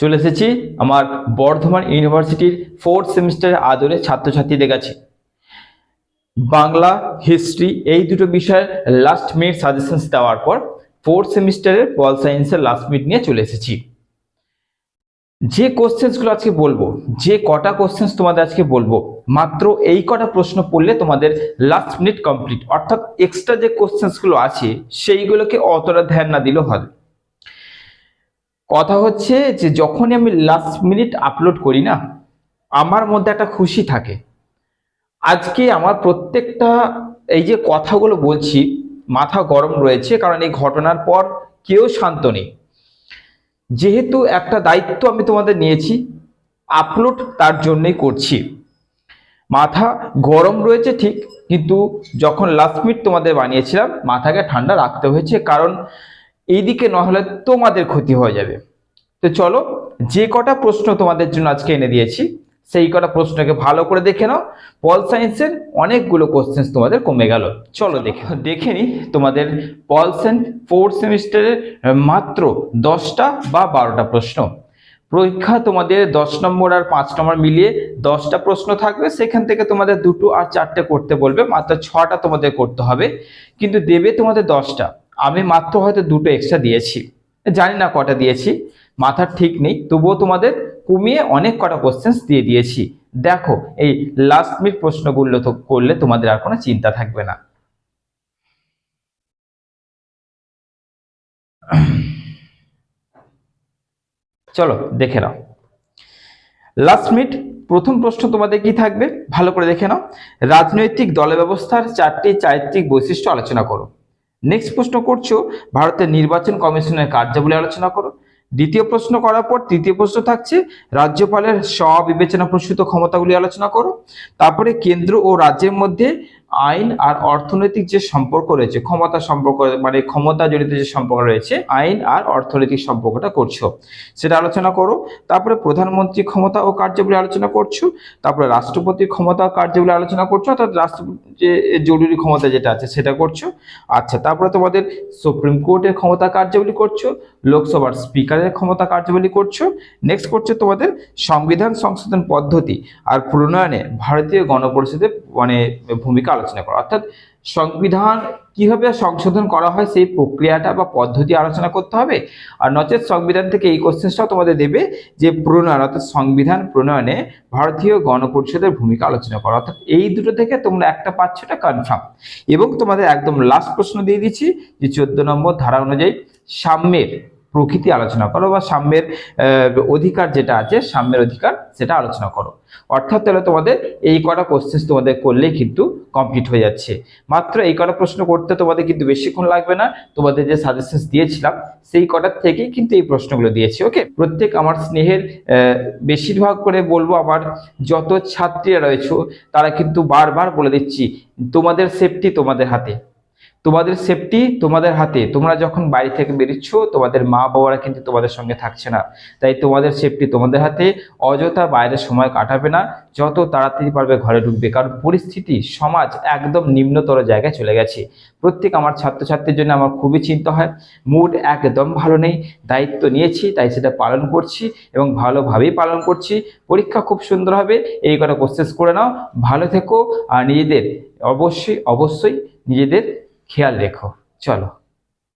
চলে এসেছি আমার বর্ধমান ইউনিভার্সিটির 4th সেমিস্টারের আদরে ছাত্রছাত্রীদের কাছে। বাংলা, হিস্ট্রি এই দুটো বিষয়ের লাস্ট মিনিট সাজেশনস দেওয়ার পর 4th সেমিস্টারের পল সায়েন্সের লাস্ট মিনিট নিয়ে চলে এসেছি। যে কোশ্চেন্সগুলো আজকে বলবো, যে কটা কোশ্চেন্স তোমাদের আজকে বলবো, মাত্র এই কটা প্রশ্ন পড়লে তোমাদের লাস্ট মিনিট কমপ্লিট। অর্থাৎ এক্সট্রা যে কোশ্চেন্সগুলো আছে সেইগুলোকে অতটা ধ্যান না দিলেও হবে। কথা হচ্ছে যে যখনই আমি লাস্ট মিনিট আপলোড করি না, আমার মধ্যে একটা খুশি থাকে। আজকে আমার প্রত্যেকটা এই যে কথাগুলো বলছি মাথা গরম রয়েছে, কারণ এই ঘটনার পর কেউ শান্ত নেই। যেহেতু একটা দায়িত্ব আমি তোমাদের নিয়েছি, আপলোড তার জন্যই করছি। মাথা গরম রয়েছে ঠিক, কিন্তু যখন লাস্ট মিনিট তোমাদের বানিয়েছিলাম মাথাকে ঠান্ডা রাখতে হয়েছে, কারণ এইদিকে নহলে তোমাদের ক্ষতি হয়ে যাবে। তো চলো, যে কটা প্রশ্ন তোমাদের জন্য আজকে এনে দিয়েছি সেই কটা প্রশ্নকে ভালো করে দেখে নাও। পল সায়েন্সের অনেকগুলো কোশ্চেন্স তোমাদের কমে গেল। চলো দেখে নি তোমাদের পল সায়েন্স 4th সেমিস্টারের মাত্র 10টা বা 12টা প্রশ্ন। পরীক্ষা তোমাদের 10 নম্বর আর 5 নম্বর মিলিয়ে 10টা প্রশ্ন থাকবে। সেখান থেকে তোমাদের 2টো আর 4টে করতে বলবে, মাত্র 6টা তোমাদের করতে হবে, কিন্তু দেবে তোমাদের 10টা। আমি মাত্র হয়তো 2টো এক্সট্রা দিয়েছি, জানি না কটা দিয়েছি, মাথার ঠিক নেই, তবুও তোমাদের কমিয়ে অনেক কটা কোশ্চেন্স দিয়ে দিয়েছি। দেখো, এই লাস্ট মিনিট প্রশ্নগুলো তো করলে তোমাদের আর কোনো চিন্তা থাকবে না। চলো দেখে নাও লাস্ট মিনিট। প্রথম প্রশ্ন তোমাদের কি থাকবে ভালো করে দেখে নাও। রাজনৈতিক দল ব্যবস্থার 4টি চারিত্রিক বৈশিষ্ট্য আলোচনা করো। নেক্সট প্রশ্ন করছো ভারতের নির্বাচন কমিশনের কার্যাবলী আলোচনা করো। দ্বিতীয় প্রশ্ন করার পর তৃতীয় প্রশ্ন থাকছে রাজ্যপালের স্ববিবেচনা প্রসূত ক্ষমতাগুলি আলোচনা করো। তারপরে কেন্দ্র ও রাজ্যের মধ্যে আইন আর অর্থনৈতিক যে সম্পর্ক রয়েছে, ক্ষমতা সম্পর্ক মানে ক্ষমতা জড়িত যে সম্পর্ক রয়েছে, আইন আর অর্থনৈতিক সম্পর্কটা করছো, সেটা আলোচনা করো। তারপরে প্রধানমন্ত্রী ক্ষমতা ও কার্যাবলী আলোচনা করছো। তারপরে রাষ্ট্রপতির ক্ষমতা ও কার্যাবলী আলোচনা করছো, অর্থাৎ রাষ্ট্রপতি যে জরুরি ক্ষমতা যেটা আছে সেটা করছো। আচ্ছা, তারপরে তোমাদের সুপ্রিম কোর্টের ক্ষমতা কার্যাবলী করছো, লোকসভার স্পিকারের ক্ষমতা কার্যাবলী করছো। নেক্সট করছো তোমাদের সংবিধান সংশোধন পদ্ধতি আর প্রণয়নে ভারতীয় গণপরিষদের মানে ভূমিকা আলোচনা করো। অর্থাৎ সংবিধান কিভাবে সংশোধন করা হয় সেই প্রক্রিয়াটা বা পদ্ধতি আলোচনা করতে হবে। আর নচেত সংবিধান থেকে এই কোশ্চেনটাও তোমাদের দেবে যে প্রণয়ন অর্থাৎ সংবিধান প্রণয়নে ভারতীয় গণপরিষদের ভূমিকা আলোচনা করো। অর্থাৎ এই দুটো থেকে তোমরা একটা পাচ্ছ, এটা কনফার্ম। এবং তোমাদের একদম লাস্ট প্রশ্ন দিয়ে দিচ্ছি যে 14 নম্বর ধারা অনুযায়ী সাম্যের প্রকৃতি আলোচনা করো, বা সাম্যের অধিকার যেটা আছে, সাম্যের অধিকার সেটা আলোচনা করো। অর্থাৎ তাহলে তোমাদের এই কটা কোশ্চেন তোমাদের করলেই কিন্তু কমপ্লিট হয়ে যাচ্ছে। মাত্র এই কটা প্রশ্ন করতে তোমাদের কিন্তু বেশিক্ষণ লাগবে না। তোমাদের যে সাজেশন দিয়েছিলাম সেই কটার থেকেই কিন্তু এই প্রশ্নগুলো দিয়েছি। ওকে, প্রত্যেক আমার স্নেহের বেশিরভাগ করে বলবো আমার যত ছাত্রীরা রয়েছে তারা কিন্তু বারবার বলে দিচ্ছি, তোমাদের সেফটি তোমাদের হাতে, তোমাদের সেফটি তোমাদের হাতে। তোমরা যখন বাড়ি থেকে বেরিয়েছ তোমাদের মা বাবারা কিন্তু তোমাদের সঙ্গে থাকছে না, তাই তোমাদের সেফটি তোমাদের হাতে। অযথা বাইরে সময় কাটাবে না, যত তাড়াতাড়ি পারবে ঘরে ঢুকবে, কারণ পরিস্থিতি সমাজ একদম নিম্নতর জায়গায় চলে গেছে। প্রত্যেক আমার ছাত্রছাত্রীর জন্য আমার খুবই চিন্তা হয়, মুড একদম ভালো নেই। দায়িত্ব নিয়েছি তাই সেটা পালন করছি এবং ভালোভাবেই পালন করছি। পরীক্ষা খুব সুন্দর হবে, এই কটা কোশ্চেন করে নাও। ভালো থেকো আর নিজেদের অবশ্যই নিজেদের খেয়াল রেখো। চলো।